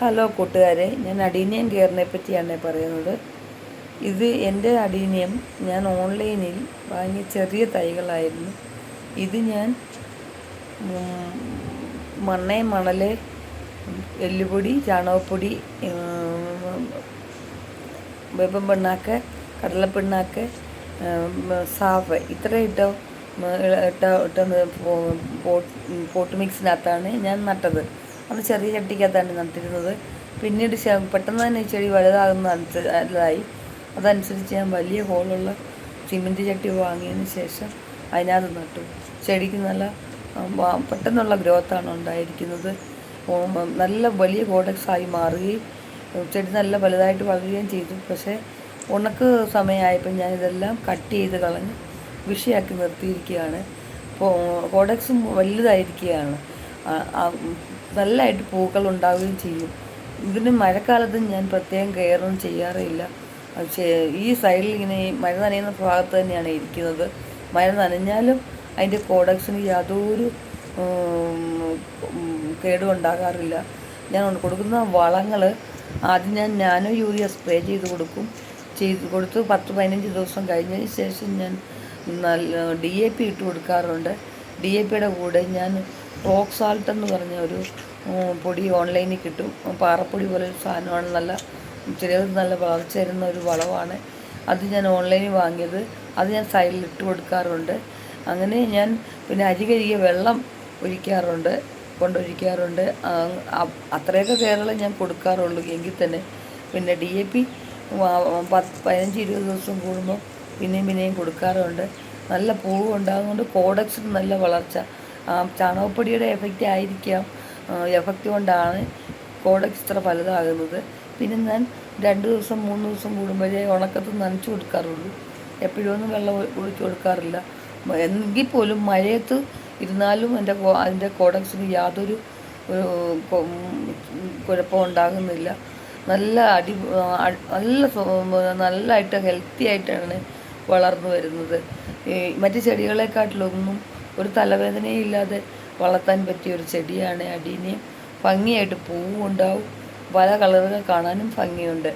Hello കൂട്ടുകാരെ, ഞാൻ adenium കെയറിനെ പറ്റിയാണ് പറയുന്നത്. ഇത് എൻ്റെ അഡീനിയം ഞാൻ ഓൺലൈനിൽ വാങ്ങിയ ചെറിയ തൈകളായിരുന്നു. ഇത് ഞാൻ മണൽ, എല്ലുപൊടി, ചാണകപ്പൊടി, വേപ്പൻ പിണ്ണാക്ക്, കടലപ്പിണ്ണാക്ക്, സാഫ് ഇത്ര ഇട്ട പോട്ട് മിക്സിനകത്താണ് ഞാൻ നട്ടത്. അത് ചെറിയ ചട്ടിക്കകത്താണ് നട്ടിരുന്നത്. പിന്നീട് പെട്ടെന്ന് തന്നെ ചെടി വലുതായി. അതനുസരിച്ച് ഞാൻ വലിയ ഹോളുള്ള സിമെൻറ്റ് ചട്ടി വാങ്ങിയതിന് ശേഷം അതിനകത്ത് നട്ടു. ചെടിക്ക് നല്ല പെട്ടെന്നുള്ള ഗ്രോത്താണ് ഉണ്ടായിരിക്കുന്നത്. നല്ല വലിയ കോഡക്സായി മാറുകയും ചെടി നല്ല വലുതായിട്ട് വളരുകയും ചെയ്തു. പക്ഷേ ഉണക്ക് സമയമായപ്പോൾ ഞാനിതെല്ലാം കട്ട് ചെയ്ത് കളഞ്ഞ് വിഷയാക്കി നിർത്തിയിരിക്കുകയാണ്. കോഡക്സും വലുതായിരിക്കുകയാണ്. നല്ലതായിട്ട് പൂക്കൾ ഉണ്ടാവുകയും ചെയ്യും. ഇതിന് മഴക്കാലത്തും ഞാൻ പ്രത്യേകം കെയറൊന്നും ചെയ്യാറില്ല. പക്ഷേ ഈ സൈഡിൽ ഇങ്ങനെ മഴ നനയുന്ന ഭാഗത്ത് തന്നെയാണ് ഇരിക്കുന്നത്. മഴ നനഞ്ഞാലും അതിൻ്റെ കോഡക്സിന് യാതൊരു കേടും ഉണ്ടാകാറില്ല. ഞാൻ കൊടുക്കുന്ന വളങ്ങൾ ആദ്യം ഞാൻ നാനോ യൂറിയ സ്പ്രേ ചെയ്ത് കൊടുത്ത് 10-15 ദിവസം കഴിഞ്ഞതിന് ശേഷം ഞാൻ നല്ല DAP ഇട്ട് കൊടുക്കാറുണ്ട്. DAPയുടെ കൂടെ ഞാൻ റോക്ക് സാൾട്ട് എന്ന് പറഞ്ഞ ഒരു പൊടി ഓൺലൈനിൽ കിട്ടും. പാറപ്പൊടി പോലെ ഒരു സാധനമാണ്. നല്ല വളർച്ച തരുന്ന ഒരു വളമാണ്. അത് ഞാൻ ഓൺലൈനിൽ വാങ്ങിയത്. അത് ഞാൻ സൈഡിൽ ഇട്ട് കൊടുക്കാറുണ്ട്. അങ്ങനെ ഞാൻ പിന്നെ അരി കഴുകിയ വെള്ളം കൊണ്ടൊഴിക്കാറുണ്ട്. അത്രയൊക്കെ കെയറുകൾ ഞാൻ കൊടുക്കാറുള്ളൂ. എങ്കിൽ തന്നെ പിന്നെ DAP 15-20 ദിവസം കൂടുമ്പോൾ പിന്നെയും കൊടുക്കാറുണ്ട്. നല്ല പൂവ് ഉണ്ടാകുന്നതുകൊണ്ട് കോഡക്സിന് നല്ല വളർച്ച. ചാണകപ്പൊടിയുടെ എഫക്റ്റ് കൊണ്ടാണ് കോഡക്സ് ഇത്ര വലുതാകുന്നത്. പിന്നെ ഞാൻ 2 ദിവസം 3 ദിവസം കൂടുമ്പോഴേ ഉണക്കത്ത് നനച്ചു കൊടുക്കാറുള്ളൂ. എപ്പോഴൊന്നും വെള്ളം ഒഴിച്ചു കൊടുക്കാറില്ല. എങ്കിൽ പോലും മഴയത്ത് ഇരുന്നാലും അതിൻ്റെ കോഡക്സിന് യാതൊരു കുഴപ്പവും ഉണ്ടാകുന്നില്ല. നല്ലതായിട്ട് ഹെൽത്തി ആയിട്ടാണ് വളർന്നു വരുന്നത്. മറ്റ് ചെടികളെക്കാട്ടിലൊന്നും ഒരു തലവേദനയും ഇല്ലാതെ വളർത്താൻ പറ്റിയ ഒരു ചെടിയാണ് അഡീനിയം. ഭംഗിയായിട്ട് പൂവും ഉണ്ടാവും. പല കളറുകൾ കാണാനും ഭംഗിയുണ്ട്.